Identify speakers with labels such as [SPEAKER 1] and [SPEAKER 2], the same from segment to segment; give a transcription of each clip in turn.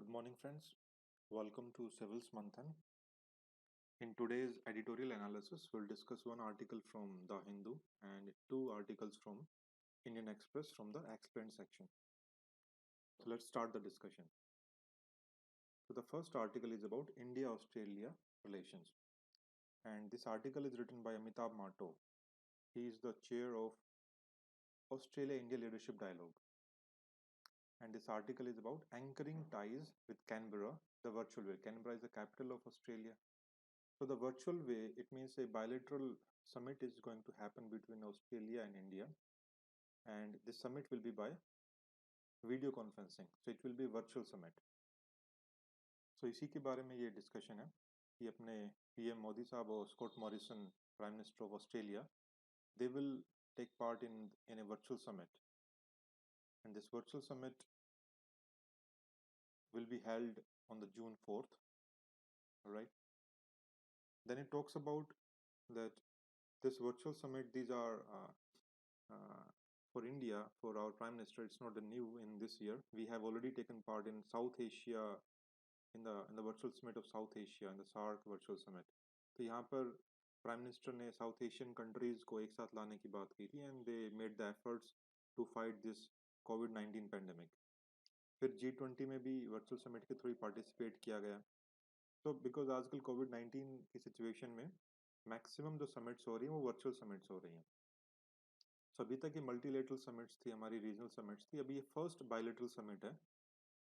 [SPEAKER 1] Good morning, friends. Welcome to Civil's Manthan. In today's editorial analysis, we'll discuss one article from The Hindu and two articles from Indian Express from the Explained section. So let's start the discussion. So the first article is about India-Australia relations, and this article is written by Amitabh Mato. He is the chair of Australia-India Leadership Dialogue, and this article is about anchoring ties with Canberra, the virtual way. Canberra is the capital of Australia. So the virtual way, it means a bilateral summit is going to happen between Australia and India, and this summit will be by video conferencing. So it will be virtual summit. So इसी के बारे में ये discussion है कि अपने PM Modi साहब और Scott Morrison prime minister of Australia they will take part in a virtual summit, and this virtual summit will be held on the June 4th, right? Then it talks about that this virtual summit, these are uh, for India, for our Prime Minister, it's not new in this year. We have already taken part in South Asia, in the virtual summit of South Asia, in the SAARC virtual summit. तो यहाँ पर prime minister ने South Asian countries को एक साथ लाने की बात की थी, and they made the efforts to fight this कोविड-19 पैंडेमिक. फिर G20 में भी वर्चुअल समिट के थ्रू पार्टिसिपेट किया गया. तो बिकॉज आजकल कोविड-19 की सिचुएशन में मैक्सिमम जो समिट्स हो रही हैं वो वर्चुअल समिट्स हो रही हैं. सो अभी तक ये मल्टीलेटरल समिट्स थी, हमारी रीजनल समिट्स थी. अभी ये फर्स्ट बायलेटरल समिट है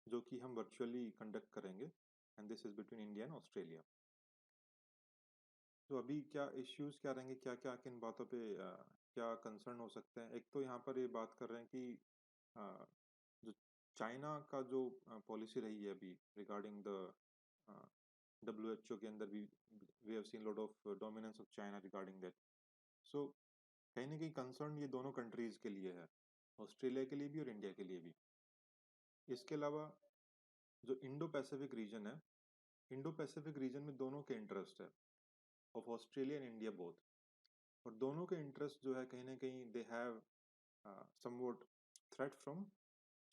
[SPEAKER 1] जो कि हम वर्चुअली कंडक्ट करेंगे, and this is between India and Australia. तो अभी क्या इश्यूज क्या रहेंगे, क्या क्या किन बातों पे क्या कंसर्न हो सकते हैं. एक तो यहाँ पर ये बात कर रहे हैं कि जो चाइना का जो पॉलिसी रही है अभी रिगार्डिंग द WHO के अंदर भी we have seen lot of dominance of China regarding that. So कहीं ना कहीं कंसर्न ये दोनों कंट्रीज के लिए है, ऑस्ट्रेलिया के लिए भी और इंडिया के लिए भी. इसके अलावा जो इंडो पैसिफिक रीजन है, इंडो पैसिफिक रीजन में दोनों के इंटरेस्ट है, of Australia and India both. और दोनों के इंटरेस्ट जो है कहीं ना कहीं they have somewhat threat from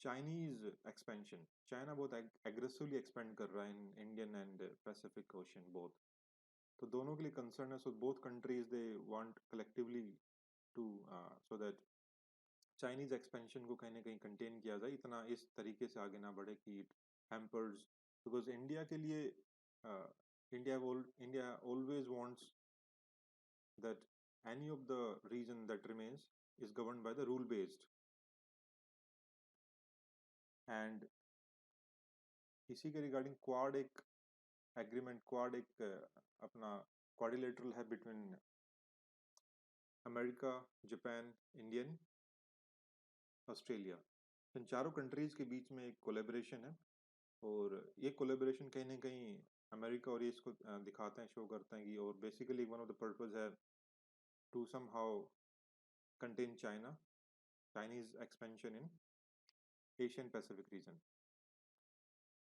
[SPEAKER 1] Chinese expansion. China बहुत एग्रेसिवली एक्सपेंड कर रहा है in Indian and Pacific ocean both. तो दोनों के लिए कंसर्न है. So both countries they want collectively to so that Chinese expansion को कहीं ना कहीं कंटेन किया जाए, इतना इस तरीके से आगे ना बढ़े कि इट हैम्पर्स. बिकॉज इंडिया के लिए India always wants that any of the region that remains is governed by the rule based. And इसी के रिगार्डिंग क्वाड एक एग्रीमेंट, क्वाड एक अपना क्वाड्रिलेटरल है between America, Japan, Indian, Australia. इन चारों कंट्रीज के बीच में एक कोलेबोरेशन है, और ये कोलेबोरेशन कहीं ना कहीं अमेरिका और ये इसको दिखाते हैं, शो करते हैं कि, और basically one of the purpose है to somehow contain China, Chinese expansion in Asian Pacific region.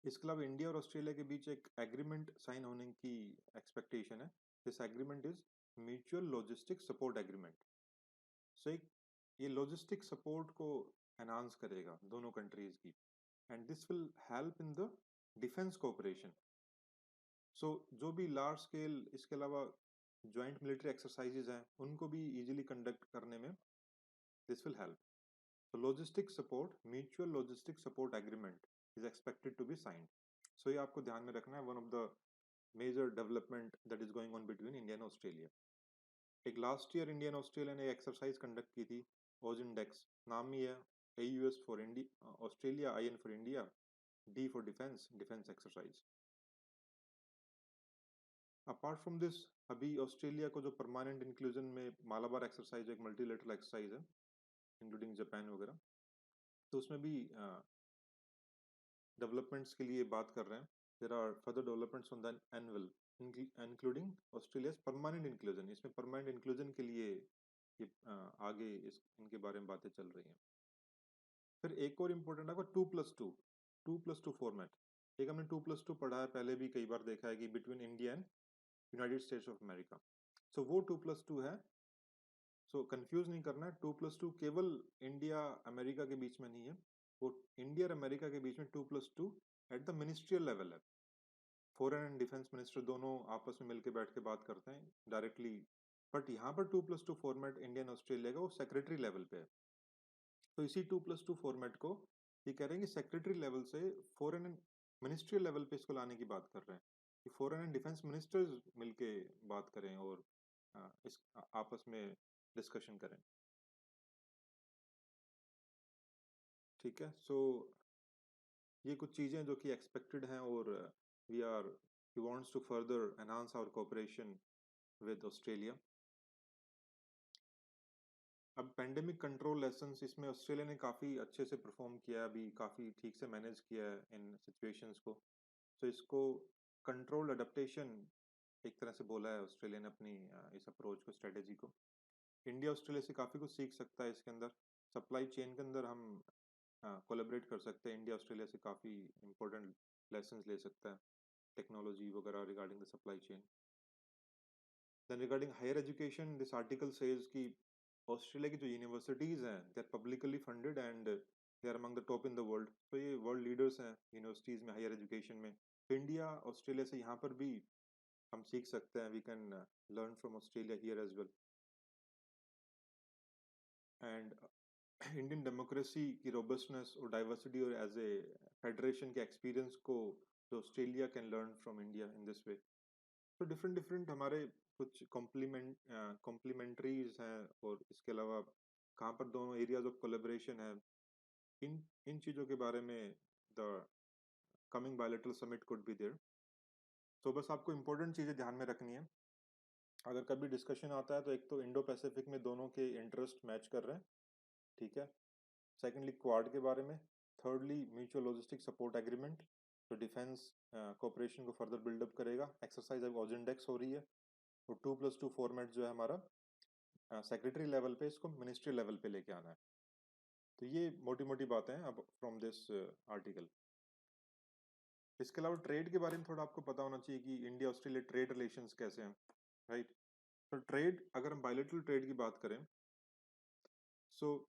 [SPEAKER 1] इसके अलावा इंडिया और ऑस्ट्रेलिया के बीच एक एग्रीमेंट साइन होने की एक्सपेक्टेशन है. This agreement is mutual logistic support agreement. So एक ये लॉजिस्टिक सपोर्ट को एनहांस करेगा दोनों कंट्रीज की, and this will help in the defence cooperation. So जो भी लार्ज स्केल इसके अलावा ज्वाइंट मिलिट्री एक्सरसाइजेज हैं उनको भी इजीली कंडक्ट करने में this will help. So logistic support, mutual logistic support agreement is expected to be signed. So ये आपको ध्यान में रखना है, one of the major development that is going on between India and Australia. एक last year India और Australia ने exercise conduct की थी, OSINDEX नाम ही है. AUS for India Australia, IN for India, D for defence, defence exercise. Apart from this अभी Australia को जो परमानेंट इंक्लूजन में मालाबार एक्सरसाइज एक मल्टीलेटरल एक्सरसाइज है इंक्लूडिंग जापान वगैरह, तो उसमें भी डेवलपमेंट्स के लिए बात कर रहे हैं. There are further developments on the annual including Australia's permanent inclusion. इसमें परमानेंट इंक्लूजन के लिए ये आगे इनके बारे में बातें चल रही हैं. फिर एक और इम्पोर्टेंट है 2+2 फॉर्मेट. एक हमने 2+2 पढ़ा है पहले भी कई बार देखा है कि between India and United States of America. So वो 2+2 है. सो कंफ्यूज नहीं करना है, 2+2 केवल इंडिया अमेरिका के बीच में नहीं है, वो इंडिया और अमेरिका के बीच में 2+2 एट द मिनिस्ट्रियल लेवल है, फॉरेन एंड डिफेंस मिनिस्टर दोनों आपस में मिलकर बैठ के बात करते हैं डायरेक्टली। बट यहाँ पर 2+2 फॉर्मेट इंडियन ऑस्ट्रेलिया का वो सेक्रेटरी लेवल पे है। तो इसी 2+2 फॉर्मेट को ये कह रहे हैं कि सेक्रेटरी लेवल से फॉरेन एंड मिनिस्ट्रियल लेवल पे इसको लाने की बात कर रहे हैं कि फॉरेन एंड डिफेंस मिनिस्टर्स मिलके बात करें और इस आपस में डिस्कशन करें। ठीक है, सो ये कुछ चीज़ें जो कि एक्सपेक्टेड हैं, और we wants to further enhance our cooperation with Australia. अब पेंडेमिक कंट्रोल लेसन्स, इसमें ऑस्ट्रेलिया ने काफ़ी अच्छे से परफॉर्म किया है, अभी काफ़ी ठीक से मैनेज किया है इन सिचुएशंस को। तो इसको कंट्रोल अडेप्टेशन एक तरह से बोला है ऑस्ट्रेलिया ने अपनी इस अप्रोच को, स्ट्रेटेजी को। इंडिया ऑस्ट्रेलिया से काफ़ी कुछ सीख सकता है इसके अंदर। सप्लाई चेन के अंदर हम कोलैबोरेट कर सकते हैं, इंडिया ऑस्ट्रेलिया से काफ़ी इंपॉर्टेंट लेसन्स ले सकता है टेक्नोलॉजी वगैरह regarding the supply chain. Then regarding higher education, this article says कि ऑस्ट्रेलिया की जो यूनिवर्सिटीज़ हैं they are publicly funded and they are among the top in the world. तो ये वर्ल्ड लीडर्स हैं यूनिवर्सिटीज़ में, हायर एजुकेशन में। तो इंडिया ऑस्ट्रेलिया से यहाँ पर भी हम सीख सकते हैं, we can learn from Australia here as well. And Indian democracy की रोबस्टनेस और डाइवर्सिटी और एज ए फेडरेशन के एक्सपीरियंस को जो Australia can learn from India in this way. तो डिफरेंट डिफरेंट हमारे कुछ कॉम्प्लीमेंट्रीज हैं, और इसके अलावा कहाँ पर दोनों एरियाज ऑफ कोलेबोरेशन है, इन इन चीज़ों के बारे में the coming bilateral summit could be there. तो बस आपको इंपॉर्टेंट चीज़ें ध्यान में रखनी है अगर कभी डिस्कशन आता है। तो एक तो इंडो पैसिफिक में दोनों के इंटरेस्ट मैच कर रहे हैं, ठीक है। सेकेंडली क्वाड के बारे में। Thirdly mutual logistic support agreement, जो डिफेंस कोऑपरेशन को फर्दर बिल्डअप करेगा। एक्सरसाइज अब ऑजेंडेक्स हो रही है। और 2+2 फॉर्मेट जो है हमारा सेक्रेटरी लेवल पे, इसको मिनिस्ट्री लेवल पे लेके आना है। तो ये मोटी मोटी बातें हैं अब फ्रॉम दिस आर्टिकल। इसके अलावा ट्रेड के बारे में थोड़ा आपको पता होना चाहिए कि इंडिया ऑस्ट्रेलिया ट्रेड रिलेशंस कैसे हैं, राइट। तो ट्रेड, अगर हम बायलैटरल ट्रेड की बात करें, सो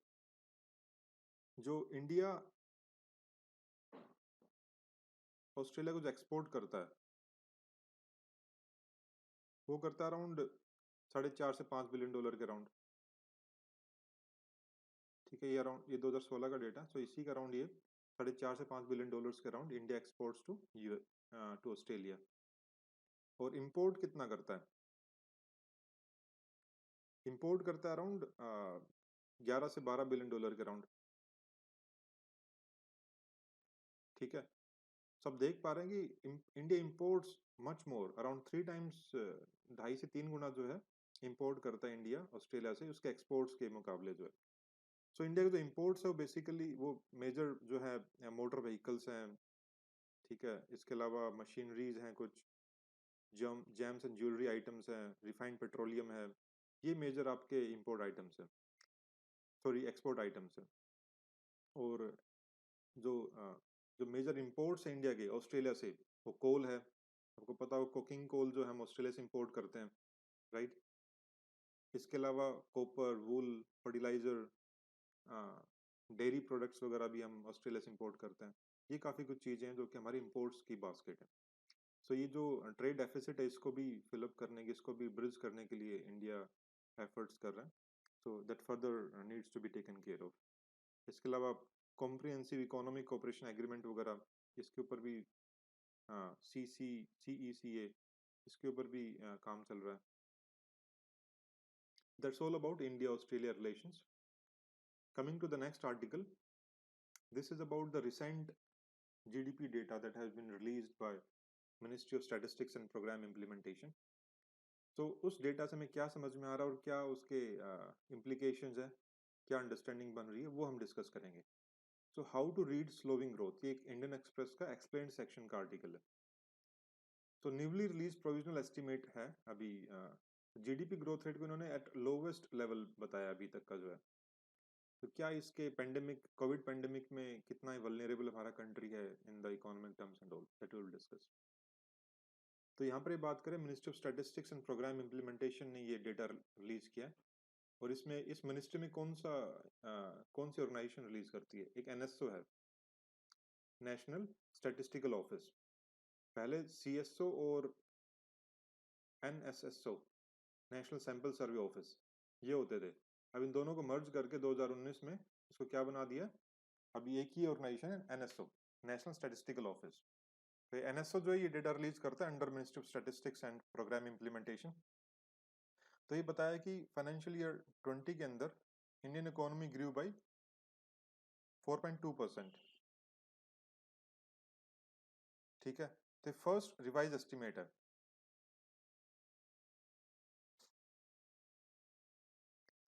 [SPEAKER 1] जो इंडिया ऑस्ट्रेलिया को जो एक्सपोर्ट करता है वो करता है अराउंड 4.5 से 5 बिलियन डॉलर के अराउंड। ठीक है, ये अराउंड, ये 2016 का डेटा। सो इसी का अराउंड ये 4.5 से 5 बिलियन डॉलर्स के around India exports to to Australia. और इंपोर्ट कितना करता है? इंपोर्ट करता है अराउंड 11 से 12 बिलियन डॉलर के अराउंड। ठीक है, सब देख पा रहे हैं कि India imports much more, around 3 times, 2.5 से 3 गुना जो है इंपोर्ट करता है इंडिया ऑस्ट्रेलिया से उसके एक्सपोर्ट्स के मुकाबले जो है। सो इंडिया के जो इंपोर्ट्स है वो बेसिकली वो मेजर जो है मोटर व्हीकल्स हैं, ठीक है। इसके अलावा मशीनरीज हैं, कुछ जेम्स एंड ज्वेलरी आइटम्स हैं, रिफाइंड पेट्रोलियम है। ये मेजर आपके इंपोर्ट आइटम्स हैं, सॉरी एक्सपोर्ट आइटम्स हैं। और जो जो मेजर इंपोर्ट्स हैं इंडिया के ऑस्ट्रेलिया से, वो कोल है। आपको पता हो कोकिंग कोल जो हम ऑस्ट्रेलिया से इंपोर्ट करते हैं, राइट। इसके अलावा कॉपर, वूल, फर्टिलाइजर, डेयरी प्रोडक्ट्स वगैरह भी हम ऑस्ट्रेलिया से इंपोर्ट करते हैं। ये काफ़ी कुछ चीज़ें हैं जो कि हमारी इंपोर्ट्स की बास्केट है। सो ये जो ट्रेड डेफिसिट है इसको भी फिलअप करने के, इसको भी ब्रिज करने के लिए इंडिया एफर्ट्स कर रहा है। So that further needs to be taken care of. इसके अलावा कॉम्प्रिहेंसिव इकोनॉमिक कोऑपरेशन एग्रीमेंट वगैरह, इसके ऊपर भी CECA, इसके ऊपर भी काम चल रहा है। That's all about India Australia relations. Coming to the next article, this is about the recent GDP data that has been released by Ministry of Statistics and Program Implementation. तो उस डेटा से हमें क्या समझ में आ रहा है और क्या उसके implications है, क्या अंडरस्टैंडिंग बन रही है, वो हम डिस्कस करेंगे। So how to read slowing growth, ये एक इंडियन एक्सप्रेस का एक्सप्लेन सेक्शन का आर्टिकल है। तो न्यूली रिलीज प्रोविजनल एस्टिमेट है अभी, जीडीपी ग्रोथ रेट को इन्होंने एट लोवेस्ट लेवल बताया अभी तक का जो है। तो क्या इसके पेंडेमिक, कोविड पेंडेमिक में कितना वल्नरेबल हमारा कंट्री है in the economic terms and all, that we will discuss. तो यहाँ पर ये बात करें, Ministry of Statistics and Programme Implementation ने ये डेटा रिलीज किया। और इसमें इस मिनिस्ट्री में कौन सी ऑर्गेनाइजेशन रिलीज करती है? एक एनएसओ है, नेशनल स्टैटिस्टिकल ऑफिस। पहले CSO और NSSO, national sample survey office, ये होते थे। अब इन दोनों को मर्ज करके 2019 में इसको क्या बना दिया, अभी एक ही ऑर्गेनाइजेशन है, NSO, नेशनल स्टैटिस्टिकल ऑफिस। तो NSO जो है ये डेटा रिलीज करता है under Ministry of Statistics and Programme Implementation. तो ये बताया कि फाइनेंशियल ईयर 20 के अंदर इंडियन इकोनॉमी ग्रू बाई 4.2%। ठीक है, तो फर्स्ट रिवाइज एस्टिमेट है।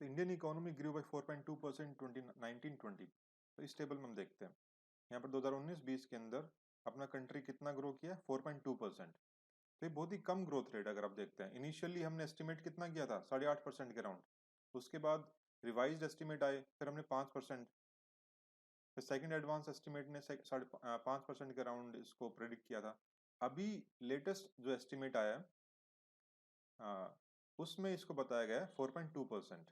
[SPEAKER 1] तो इंडियन इकोनॉमी ग्रू बाई 4.2% 2019-20। तो इस टेबल में हम देखते हैं यहाँ पर 2019-20 के अंदर अपना कंट्री कितना ग्रो किया, 4.2%। तो ये बहुत ही कम ग्रोथ रेट अगर आप देखते हैं। इनिशियली हमने एस्टिमेट कितना किया था, 8.5% के राउंड। उसके बाद रिवाइज्ड एस्टिमेट आए, फिर हमने 5%, फिर सेकंड एडवांस एस्टिमेट ने 5% के राउंड इसको प्रेडिक्ट किया था। अभी लेटेस्ट जो एस्टिमेट आया है उसमें इसको बताया गया है 4.2%।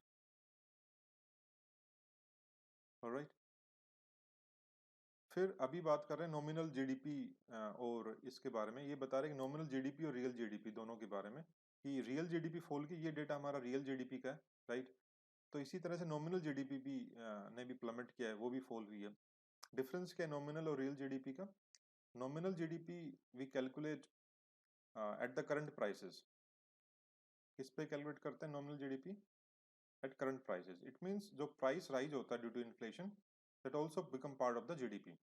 [SPEAKER 1] ऑलराइट, फिर अभी बात कर रहे हैं नॉमिनल जीडीपी और इसके बारे में। ये बता रहे हैं कि नॉमिनल जीडीपी और रियल जीडीपी दोनों के बारे में, कि रियल जीडीपी फॉल की, ये डेटा हमारा रियल जीडीपी का है, राइट। तो इसी तरह से नॉमिनल जीडीपी भी ने भी प्लमेट किया है, वो भी फॉल हुई है। डिफरेंस क्या है नॉमिनल और रियल जीडीपी का? Nominal GDP we calculate at the current prices. किस पे कैलकुलेट करते हैं nominal GDP? At current prices. It means जो प्राइस राइज होता है due to inflation, that also become part of the GDP.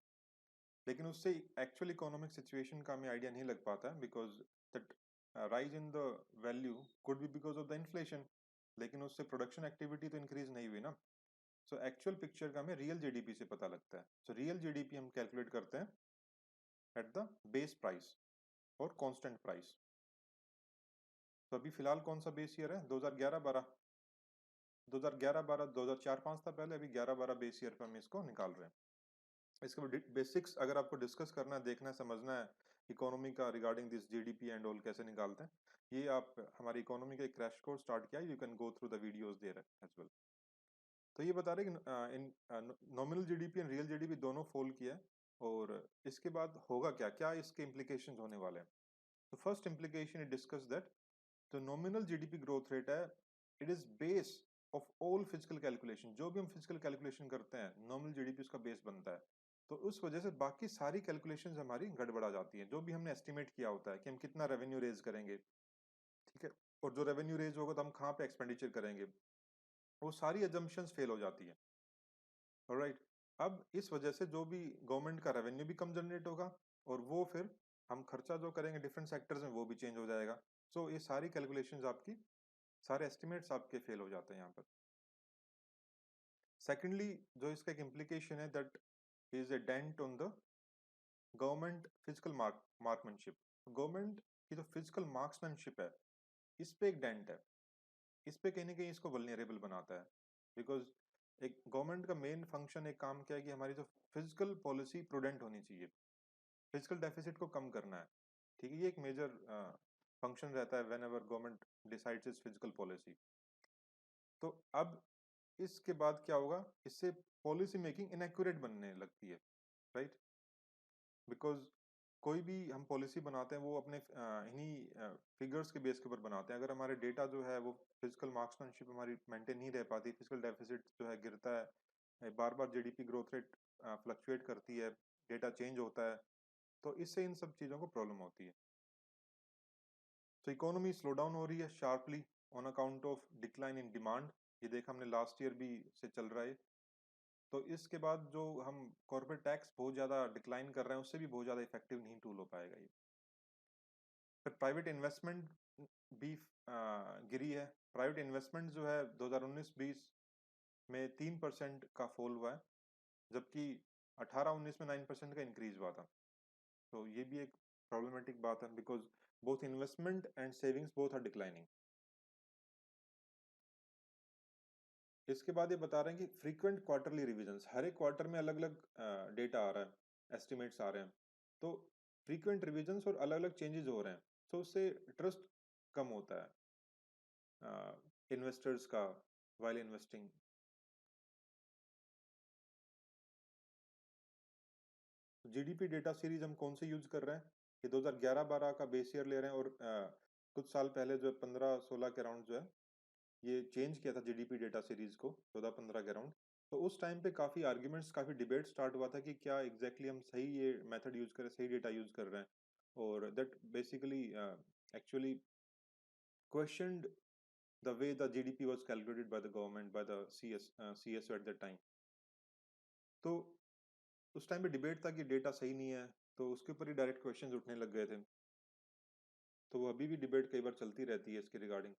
[SPEAKER 1] लेकिन उससे एक्चुअल इकोनॉमिक सिचुएशन का हमें आइडिया नहीं लग पाता है, because that rise in the value could be because of the inflation, लेकिन उससे प्रोडक्शन एक्टिविटी तो इंक्रीज नहीं हुई ना। सो एक्चुअल पिक्चर का हमें रियल जीडीपी से पता लगता है। सो रियल जीडीपी हम कैलकुलेट करते हैं एट द बेस प्राइस और कांस्टेंट प्राइस। तो अभी फिलहाल कौन सा बेस ईयर है, 2011-12? 2011-12, 2004-5 था पहले, अभी 11-12 बेस ईयर पे हम इसको निकाल रहे हैं। इसके बाद बेसिक्स अगर आपको डिस्कस करना है, देखना है, समझना है इकोनॉमी का regarding this GDP and all कैसे निकालते हैं, ये आप हमारी इकोनॉमी का एक क्रैश कोर्स स्टार्ट किया है, you can go through the videos there as well. तो ये बता रहे कि इन nominal GDP and real GDP दोनों फॉल किया है, और इसके बाद होगा क्या क्या इसके इम्प्लीकेशंस होने वाले हैं। तो first implication it discuss that तो नॉमिनल जीडीपी ग्रोथ रेट है, it is base of all physical calculation. जो भी हम फिजिकल कैलकुलेशन करते हैं, नॉमिनल जीडीपी उसका बेस बनता है। तो उस वजह से बाकी सारी कैलकुलेशंस हमारी गड़बड़ा जाती हैं। जो भी हमने एस्टिमेट किया होता है कि हम कितना रेवेन्यू रेज करेंगे, ठीक है, और जो रेवेन्यू रेज होगा तो हम कहाँ पे एक्सपेंडिचर करेंगे, वो सारी एजम्पशंस फेल हो जाती है। ऑलराइट, अब इस वजह से जो भी गवर्नमेंट का रेवेन्यू भी कम जनरेट होगा, और वो फिर हम खर्चा जो करेंगे डिफरेंट सेक्टर्स में वो भी चेंज हो जाएगा। सो ये सारी कैलकुलेशंस आपकी, सारे एस्टिमेट्स आपके फेल हो जाते हैं यहाँ पर। सेकेंडली जो इसका एक इम्प्लीकेशन है, that is a dent on the government physical marksmanship. Government की जो फिजिकल मार्क्समैनशिप है, इस पे एक डेंट है। इस पे कहीं ना कहीं इसको वल्नरेबल बनाता है, बिकॉज एक गवर्नमेंट का मेन फंक्शन, एक काम क्या है कि हमारी जो फिजिकल पॉलिसी प्रूडेंट होनी चाहिए, फिजिकल डेफिसिट को कम करना है। ठीक है, ये एक मेजर फंक्शन रहता है when ever government decides it's physical policy. तो अब इसके बाद क्या होगा, इससे पॉलिसी मेकिंग इनएक्यूरेट बनने लगती है, राइट। बिकॉज कोई भी हम पॉलिसी बनाते हैं वो अपने इन्हीं फिगर्स के बेस के ऊपर बनाते हैं। अगर हमारे डेटा जो है वो फिजिकल मार्क्समैनशिप हमारी मेंटेन नहीं रह पाती, फिजिकल डेफिसिट जो है गिरता है, बार बार जीडीपी ग्रोथ रेट फ्लक्चुएट करती है, डेटा चेंज होता है, तो इससे इन सब चीज़ों को प्रॉब्लम होती है। तो इकोनॉमी स्लो डाउन हो रही है sharply on account of decline in demand. ये देखा हमने लास्ट ईयर भी से चल रहा है। तो इसके बाद जो हम कॉर्पोरेट टैक्स बहुत ज़्यादा डिक्लाइन कर रहे हैं, उससे भी बहुत ज़्यादा इफेक्टिव नहीं टूल हो पाएगा ये। फिर प्राइवेट इन्वेस्टमेंट भी गिरी है। प्राइवेट इन्वेस्टमेंट जो है 2019-20 में 3% का फॉल हुआ है, जबकि 18-19 में 9% का इंक्रीज हुआ था। तो ये भी एक प्रॉब्लमेटिक बात है, because both investment and savings both are declining. इसके बाद ये बता रहे हैं कि फ्रीक्वेंट क्वार्टरली रिविजन्स, हर एक क्वार्टर में अलग अलग डेटा आ रहा है, एस्टिमेट्स आ रहे हैं। तो फ्रीक्वेंट रिविजन्स और अलग अलग चेंजेस हो रहे हैं, तो उससे ट्रस्ट कम होता है इन्वेस्टर्स का while investing. GDP data series हम कौन से यूज कर रहे हैं? ये 2011-12 का बेस ईयर ले रहे हैं, और कुछ साल पहले जो 15-16 के अराउंड जो है ये चेंज किया था जीडीपी डेटा सीरीज को, 14-15 के अराउंड। तो उस टाइम पे काफी आर्ग्यूमेंट्स, काफी डिबेट स्टार्ट हुआ था कि क्या एग्जैक्टली हम सही ये मेथड यूज करें, सही डेटा यूज कर रहे हैं, और that basically actually questioned the way the GDP was calculated by the government, by the CSO at that time. तो उस टाइम पे डिबेट था कि डेटा सही नहीं है, तो उसके ऊपर ही डायरेक्ट क्वेश्चंस उठने लग गए थे। तो वो अभी भी डिबेट कई बार चलती रहती है इसके रिगार्डिंग।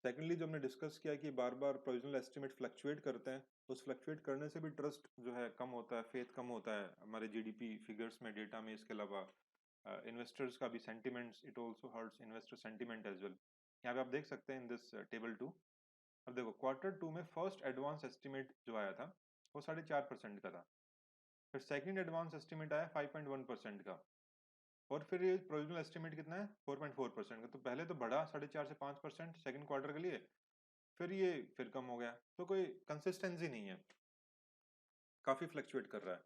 [SPEAKER 1] सेकेंडली, जो हमने डिस्कस किया कि बार बार प्रोविजनल एस्टिमेट फ्लक्चुएट करते हैं, उस फ्लक्चुएट करने से भी ट्रस्ट जो है कम होता है, फेथ कम होता है हमारे जीडीपी फिगर्स में, डेटा में। इसके अलावा इन्वेस्टर्स का भी sentiments, it also hurts investor sentiment as well. यहाँ पे आप देख सकते हैं इन दिस टेबल 2। अब देखो, Q2 में फर्स्ट एडवांस एस्टिमेट जो आया था वो 4.5% का था। फिर सेकंड एडवांस एस्टिमेट आया 5.1% का, और फिर ये प्रोविजनल एस्टिमेट कितना है 4.4% का। तो पहले तो बढ़ा 4.5 से 5% सेकंड क्वार्टर के लिए, फिर ये फिर कम हो गया। तो कोई कंसिस्टेंसी नहीं है, काफी फ्लक्चुएट कर रहा है।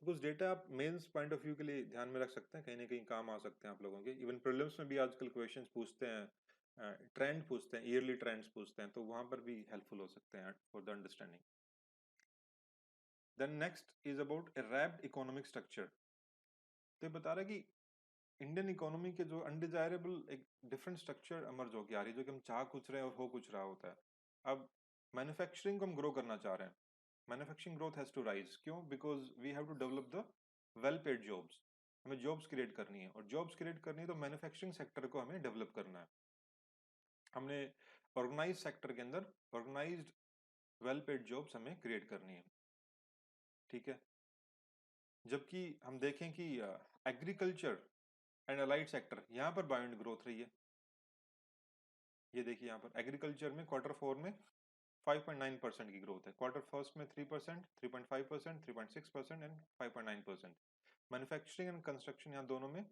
[SPEAKER 1] तो कुछ डेटा आप मेंस पॉइंट ऑफ व्यू के लिए ध्यान में रख सकते हैं, कहीं ना कहीं काम आ सकते हैं आप लोगों के। इवन प्रीलिम्स में भी आजकल क्वेश्चंस पूछते हैं, ट्रेंड पूछते हैं, ईयरली ट्रेंड्स पूछते हैं, तो वहां पर भी हेल्पफुल हो सकते हैं for the understanding. Then next is about a wrapped economic structure. तो ये बता रहा है कि इंडियन इकोनॉमी के जो अनडिजायरेबल एक डिफरेंट स्ट्रक्चर एमर्ज होकर आ रही है, जो कि हम चाह कुछ रहे हैं और हो कुछ रहा होता है। अब मैन्युफैक्चरिंग को हम ग्रो करना चाह रहे हैं, manufacturing growth has to rise. क्यों? Because we have to develop the well paid jobs. हमें जॉब्स क्रिएट करनी है, और जॉब्स क्रिएट करनी है तो मैन्युफैक्चरिंग सेक्टर को हमें डेवलप करना है। हमने ऑर्गेनाइज सेक्टर के अंदर ऑर्गेनाइज्ड वेल पेड जॉब्स हमें क्रिएट करनी है, ठीक है। जबकि हम देखें कि एग्रीकल्चर एंड अलाइड सेक्टर, यहाँ पर बायोंड ग्रोथ रही है। ये देखिए यहाँ पर एग्रीकल्चर में Q4 में 5.9% की ग्रोथ है, क्वार्टर फर्स्ट में 3%, 3.5%, 3.6% एंड 5.9%। मैन्युफैक्चरिंग एंड कंस्ट्रक्शन यहाँ दोनों में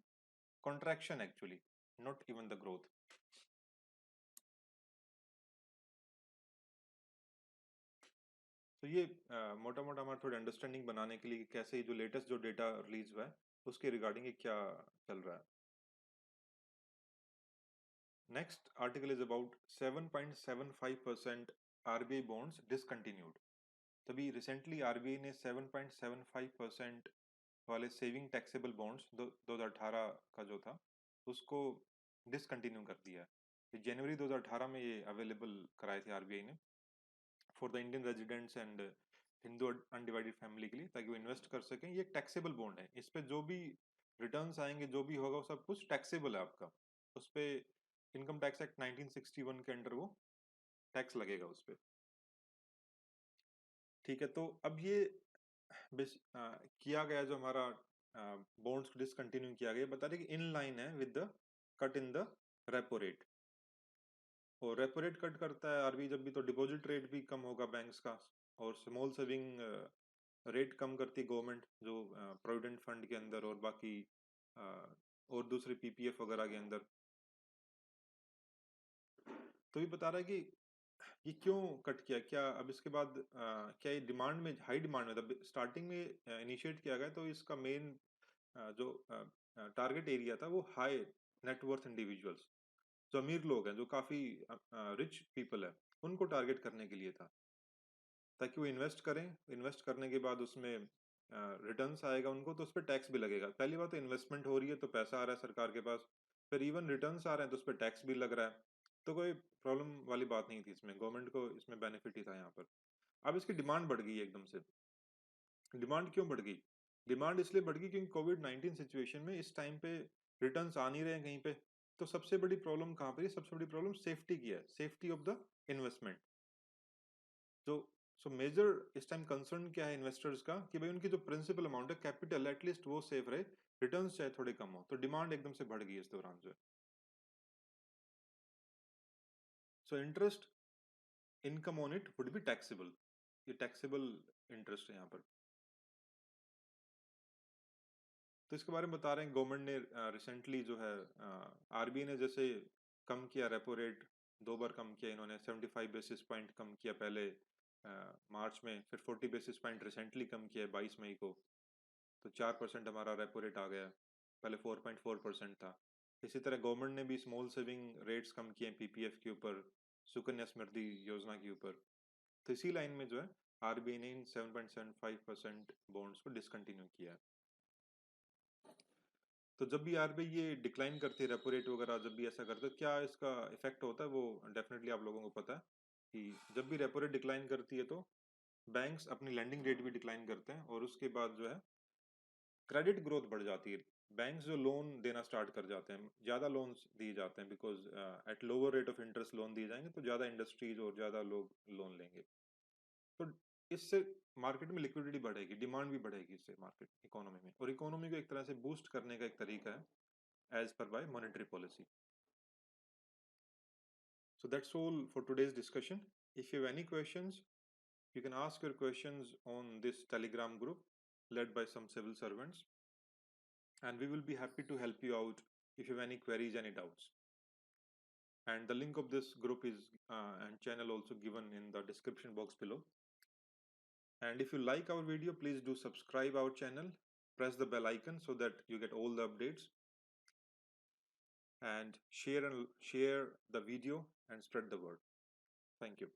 [SPEAKER 1] contraction actually, not even the growth. तो ये मोटा मोटा हमारा थोड़ी अंडरस्टैंडिंग बनाने के लिए कि कैसे ये जो लेटेस्ट जो डेटा रिलीज हुआ है उसके रिगार्डिंग क्या चल रहा है। Next article is about 7.75% RBI bonds discontinued. तभी रिसेंटली आरबीआई ने 7.75% वाले सेविंग टैक्सेबल बॉन्ड्स 2018 का जो था उसको डिसकंटिन्यू कर दिया है। ये जनवरी 2018 में ये अवेलेबल कराए थे आरबीआई ने for the Indian residents and Hindu undivided family के लिए, ताकि वो इन्वेस्ट कर सकें। ये एक टैक्सेबल बॉन्ड है, इस पे जो भी रिटर्न्स आएंगे, जो भी होगा वो सब कुछ टैक्सेबल है आपका। उस पे इनकम टैक्स एक्ट 1961 के अंडर वो टैक्स लगेगा उस पे, ठीक है। तो अब ये किया गया जो हमारा बॉन्ड्स को डिसकंटिन्यू किया गया, बता रहे कि इन लाइन है with the cut in the repo rate. और रेपो रेट कट करता है आरबीआई जब भी, तो डिपॉजिट रेट भी कम होगा बैंक्स का, और स्मॉल सेविंग रेट कम करती है गवर्नमेंट, जो प्रोविडेंट फंड के अंदर और बाकी और दूसरे पीपीएफ वगैरह के अंदर। तो ये बता रहा है कि ये क्यों कट किया, क्या अब इसके बाद क्या ये डिमांड में, हाई डिमांड में था स्टार्टिंग में इनिशिएट किया गया, तो इसका मेन जो टारगेट एरिया था वो हाई नेटवर्थ इंडिविजुअल्स, जो अमीर लोग हैं, जो काफी रिच पीपल है, उनको टारगेट करने के लिए था, ताकि वो इन्वेस्ट करें। इन्वेस्ट करने के बाद उसमें रिटर्न्स आएगा उनको, तो उस पर टैक्स भी लगेगा। पहली बात तो इन्वेस्टमेंट हो रही है तो पैसा आ रहा है सरकार के पास, फिर इवन रिटर्न्स आ रहे हैं तो उस पर टैक्स भी लग रहा है। तो कोई प्रॉब्लम वाली बात नहीं थी इसमें, गवर्नमेंट को इसमें बेनिफिट ही था यहाँ पर। अब इसकी डिमांड बढ़ गई एकदम से। डिमांड क्यों बढ़ गई? डिमांड इसलिए बढ़ गई क्योंकि कोविड-19 सिचुएशन में इस टाइम पे रिटर्न्स आ नहीं रहे हैं कहीं पे। तो सबसे बड़ी प्रॉब्लम कहाँ पे है? सबसे बड़ी प्रॉब्लम सेफ्टी की है, सेफ्टी ऑफ द इन्वेस्टमेंट। जो सो मेजर इस टाइम कंसर्न क्या है इन्वेस्टर्स का, कि भाई उनकी जो प्रिंसिपल अमाउंट है कैपिटल, एटलीस्ट वो सेफ रहे, रिटर्न्स चाहे थोड़े कम हो। तो डिमांड एकदम से बढ़ गई इस दौरान जो है। So interest income on it would be taxable. ये टैक्सेबल इंटरेस्ट है यहाँ पर। तो इसके बारे में बता रहे हैं, गवर्नमेंट ने रिसेंटली जो है आरबीआई ने जैसे कम किया रेपो रेट, 2 बार कम किया इन्होंने। 75 बेसिस पॉइंट कम किया पहले मार्च में, फिर 40 बेसिस पॉइंट रिसेंटली कम किया 22 मई को। तो 4% हमारा रेपो रेट आ गया, पहले 4.4% था। इसी तरह गवर्नमेंट ने भी स्मॉल सेविंग रेट्स कम किए पीपीएफ के ऊपर, सुकन्या समृद्धि योजना के ऊपर। तो इसी लाइन में जो है आरबीआई ने इन 7.75% बॉन्ड्स को डिसकंटिन्यू किया। तो जब भी आरबीआई ये डिक्लाइन करती है रेपो रेट वगैरह, जब भी ऐसा करते हैं, क्या इसका इफेक्ट होता है वो डेफिनेटली आप लोगों को पता है कि जब भी रेपो रेट डिक्लाइन करती है तो बैंक्स अपनी लेंडिंग रेट भी डिक्लाइन करते हैं, और उसके बाद जो है क्रेडिट ग्रोथ बढ़ जाती है। बैंक्स जो लोन देना स्टार्ट कर जाते हैं, ज़्यादा लोन्स दिए जाते हैं, because at lower rate of interest loan दिए जाएंगे तो ज़्यादा इंडस्ट्रीज और ज़्यादा लोग लोन लेंगे। तो इससे मार्केट में लिक्विडिटी बढ़ेगी, डिमांड भी बढ़ेगी इससे मार्केट इकोनॉमी में, और इकोनॉमी को एक तरह से बूस्ट करने का एक तरीका है as per by monetary policy. So that's all for today's discussion. If you have any questions, you can ask your questions on this Telegram group led by some civil servants, and we will be happy to help you out if you have any queries, any doubts. And the link of this group is and channel also given in the description box below. And if you like our video, please do subscribe our channel, press the bell icon so that you get all the updates, and share the video and spread the word. Thank you.